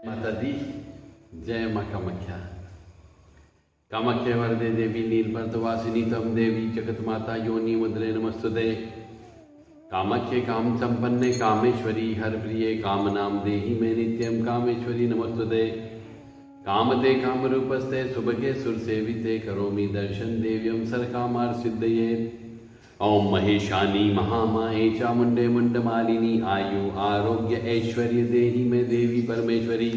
माता दी जय माँ कामाख्या। कामाख्या वरदे देवी नीलपर्तवासिनी तम देवी जगत माता योनि मुद्रे नमस्तुते। कामाख्ये काम संपन्ने कामेश्वरी हर प्रिये काम नाम देहि मे नित्यम कामेश्वरी नमस्तुते। कामते काम रूपस्ते सुभगे सुर सेविते करोमि दर्शन देव्यम सर्वकामार सिद्धये। ओम महेशानी महामाये चामुंडे मुंडमालिनी आयु आरोग्य ऐश्वर्य देहि मे देवी परमेश्वरी।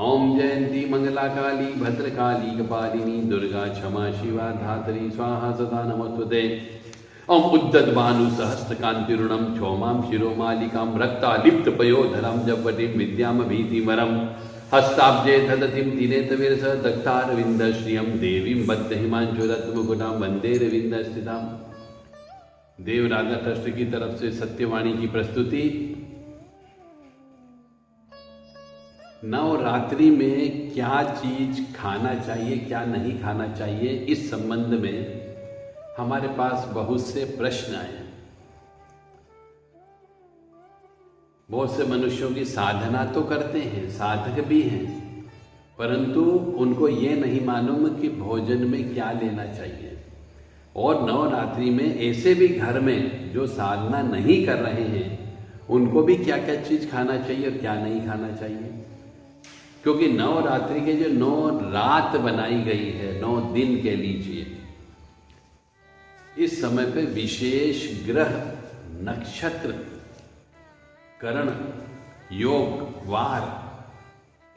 ओम जयंती मंगला काली भद्रकाली कपालिनी दुर्गा क्षमा शिवा धात्री स्वाहा सदा नमस्तुते। ओम उद्दत भानु सहस्त्र कांतिरुणम क्षौमां शिरोमालिकां रक्तालिप्त पयोधरम जपटिं विद्याम भीतिमरम हस्ताब्जे धदतिं दिनेतविरस दत्तारविंद श्रियं देवीं बद्ध हिमांशुरत्मुकुटां वंदे रविंद स्थितां। देव राधा ट्रस्ट की तरफ से सत्यवाणी की प्रस्तुति। नवरात्रि में क्या चीज खाना चाहिए क्या नहीं खाना चाहिए, इस संबंध में हमारे पास बहुत से प्रश्न आए। बहुत से मनुष्यों की साधना तो करते हैं, साधक भी हैं, परंतु उनको ये नहीं मालूम कि भोजन में क्या लेना चाहिए। और नवरात्रि में ऐसे भी घर में जो साधना नहीं कर रहे हैं उनको भी क्या क्या चीज खाना चाहिए और क्या नहीं खाना चाहिए। क्योंकि नवरात्रि के जो 9 रात बनाई गई है, 9 दिन कह लीजिए, इस समय पे विशेष ग्रह नक्षत्र करण योग वार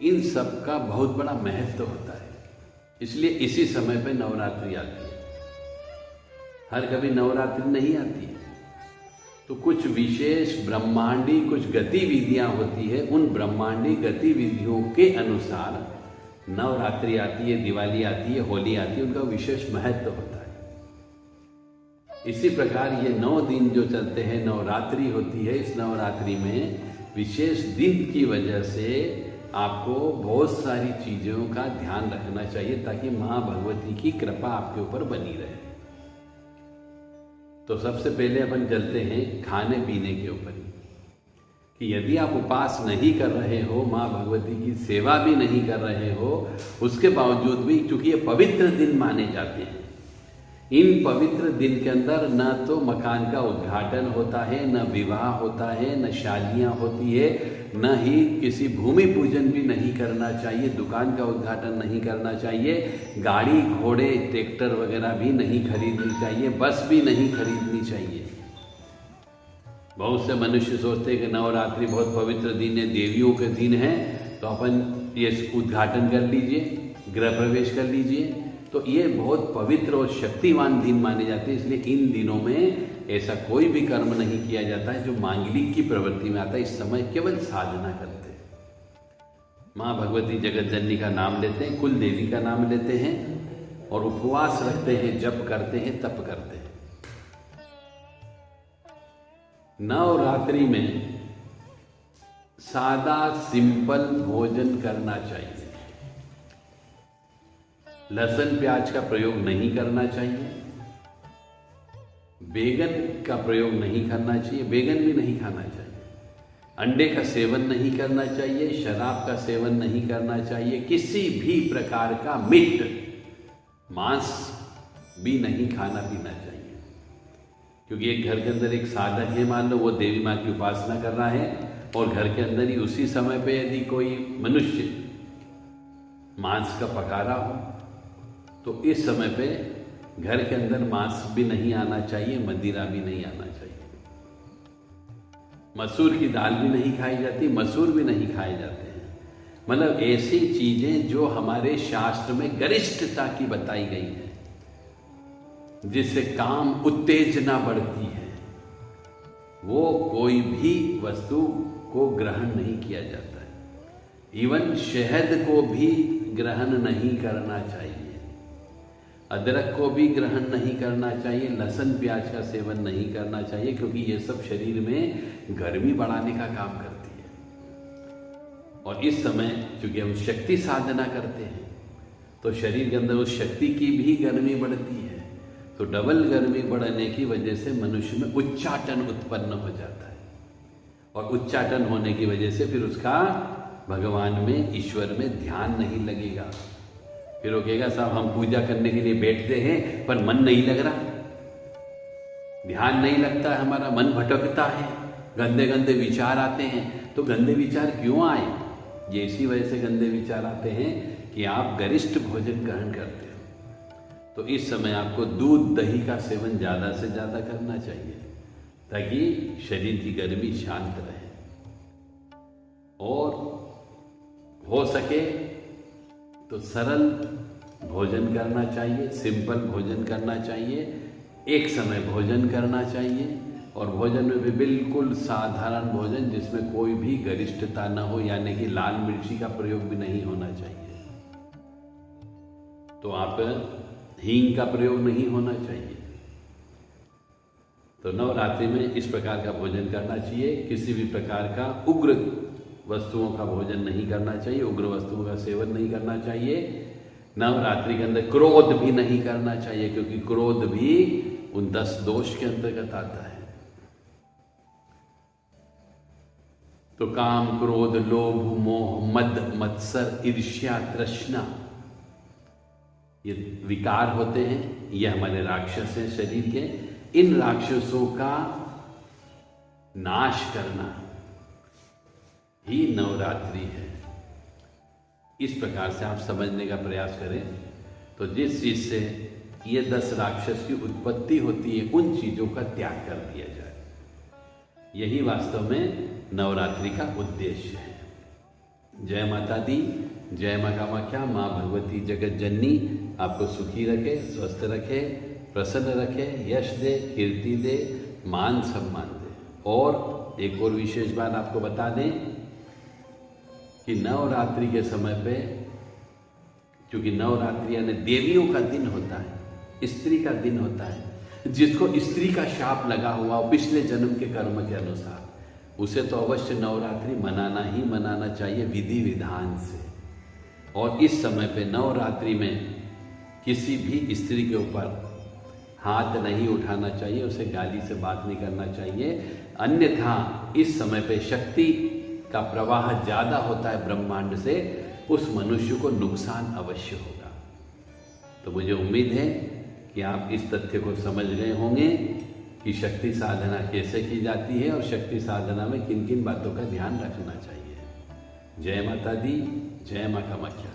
इन सब का बहुत बड़ा महत्व होता है। इसलिए इसी समय पे नवरात्रि आती है। हर कभी नवरात्रि नहीं आती है। तो कुछ विशेष ब्रह्मांडी कुछ गतिविधियां होती है, उन ब्रह्मांडी गतिविधियों के अनुसार नवरात्रि आती है, दिवाली आती है, होली आती है, उनका विशेष महत्व होता है। इसी प्रकार ये 9 दिन जो चलते हैं, नवरात्रि होती है। इस नवरात्रि में विशेष दिन की वजह से आपको बहुत सारी चीजों का ध्यान रखना चाहिए ताकि मां भगवती की कृपा आपके ऊपर बनी रहे। तो सबसे पहले अपन चलते हैं खाने पीने के ऊपर कि यदि आप उपास नहीं कर रहे हो, माँ भगवती की सेवा भी नहीं कर रहे हो, उसके बावजूद भी चूंकि ये पवित्र दिन माने जाते हैं, इन पवित्र दिन के अंदर न तो मकान का उद्घाटन होता है, न विवाह होता है, न शादियाँ होती है, न ही किसी भूमि पूजन भी नहीं करना चाहिए, दुकान का उद्घाटन नहीं करना चाहिए, गाड़ी घोड़े ट्रैक्टर वगैरह भी नहीं खरीदनी चाहिए, बस भी नहीं खरीदनी चाहिए। बहुत से मनुष्य सोचते हैं कि नवरात्रि बहुत पवित्र दिन है, देवियों के दिन है, तो अपन ये उद्घाटन कर लीजिए, गृह प्रवेश कर लीजिए। तो ये बहुत पवित्र और शक्तिवान दिन माने जाते हैं। इसलिए इन दिनों में ऐसा कोई भी कर्म नहीं किया जाता है जो मांगलिक की प्रवृत्ति में आता है। इस समय केवल साधना करते हैं, माँ भगवती जगत जननी का नाम लेते हैं, कुल देवी का नाम लेते हैं और उपवास रखते हैं, जप करते हैं, तप करते हैं। नवरात्रि में सादा सिंपल भोजन करना चाहिए। लहसुन प्याज का प्रयोग नहीं करना चाहिए, बैगन का प्रयोग नहीं करना चाहिए, बैगन भी नहीं खाना चाहिए, अंडे का सेवन नहीं करना चाहिए, शराब का सेवन नहीं करना चाहिए, किसी भी प्रकार का मीट मांस भी नहीं खाना पीना चाहिए। क्योंकि एक घर के अंदर एक साधक है, मान लो वो देवी माँ की उपासना कर रहा है और घर के अंदर ही उसी समय पे यदि कोई मनुष्य मांस का पका रहा हो तो इस समय पे घर के अंदर मांस भी नहीं आना चाहिए, मदिरा भी नहीं आना चाहिए। मसूर की दाल भी नहीं खाई जाती, मसूर भी नहीं खाए जाते हैं। मतलब ऐसी चीजें जो हमारे शास्त्र में गरिष्ठता की बताई गई है, जिससे काम उत्तेजना बढ़ती है, वो कोई भी वस्तु को ग्रहण नहीं किया जाता है। इवन शहद को भी ग्रहण नहीं करना चाहिए, अदरक को भी ग्रहण नहीं करना चाहिए, लहसुन प्याज का सेवन नहीं करना चाहिए, क्योंकि ये सब शरीर में गर्मी बढ़ाने का काम करती है। और इस समय चूंकि हम शक्ति साधना करते हैं तो शरीर के अंदर उस शक्ति की भी गर्मी बढ़ती है, तो डबल गर्मी बढ़ने की वजह से मनुष्य में उच्चाटन उत्पन्न हो जाता है। और उच्चाटन होने की वजह से फिर उसका भगवान में, ईश्वर में ध्यान नहीं लगेगा। फिर वो कहेगा साहब हम पूजा करने के लिए बैठते हैं पर मन नहीं लग रहा, ध्यान नहीं लगता है, हमारा मन भटकता है, गंदे गंदे विचार आते हैं। तो गंदे विचार क्यों आए? ये इसी वजह से गंदे विचार आते हैं कि आप गरिष्ठ भोजन ग्रहण करते हो। तो इस समय आपको दूध दही का सेवन ज़्यादा से ज़्यादा करना चाहिए ताकि शरीर की गर्मी शांत रहे। और हो सके तो सरल भोजन करना चाहिए, सिंपल भोजन करना चाहिए, एक समय भोजन करना चाहिए और भोजन में भी बिल्कुल साधारण भोजन जिसमें कोई भी गरिष्ठता न हो, यानी कि लाल मिर्ची का प्रयोग भी नहीं होना चाहिए। तो आप हींग का प्रयोग नहीं होना चाहिए। तो नवरात्रि में इस प्रकार का भोजन करना चाहिए। किसी भी प्रकार का उग्र वस्तुओं का भोजन नहीं करना चाहिए, उग्र वस्तुओं का सेवन नहीं करना चाहिए। नवरात्रि के अंदर क्रोध भी नहीं करना चाहिए क्योंकि क्रोध भी उन 10 दोष के अंतर्गत आता है। तो काम, क्रोध, लोभ, मोह, मद, मत्सर, ईर्ष्या, तृष्णा ये विकार होते हैं, ये हमारे राक्षस हैं शरीर के। इन राक्षसों का नाश करना ही नवरात्रि है। इस प्रकार से आप समझने का प्रयास करें तो जिस चीज से ये 10 राक्षस की उत्पत्ति होती है उन चीजों का त्याग कर दिया जाए, यही वास्तव में नवरात्रि का उद्देश्य है। जय माता दी, जय मां कामाख्या। मां भगवती जगत जननी आपको सुखी रखे, स्वस्थ रखे, प्रसन्न रखे, यश दे, कीर्ति दे, मान सम्मान दे। और एक और विशेष बात आपको बता दें कि नवरात्रि के समय पे, क्योंकि नवरात्रि यानी देवियों का दिन होता है, स्त्री का दिन होता है, जिसको स्त्री का शाप लगा हुआ पिछले जन्म के कर्म के अनुसार, उसे तो अवश्य नवरात्रि मनाना ही मनाना चाहिए विधि विधान से। और इस समय पे नवरात्रि में किसी भी स्त्री के ऊपर हाथ नहीं उठाना चाहिए, उसे गाली से बात नहीं करना चाहिए, अन्यथा इस समय पे शक्ति का प्रवाह ज़्यादा होता है ब्रह्मांड से, उस मनुष्य को नुकसान अवश्य होगा। तो मुझे उम्मीद है कि आप इस तथ्य को समझ गए होंगे कि शक्ति साधना कैसे की जाती है और शक्ति साधना में किन किन बातों का ध्यान रखना चाहिए। जय माता दी, जय मां कामाख्या।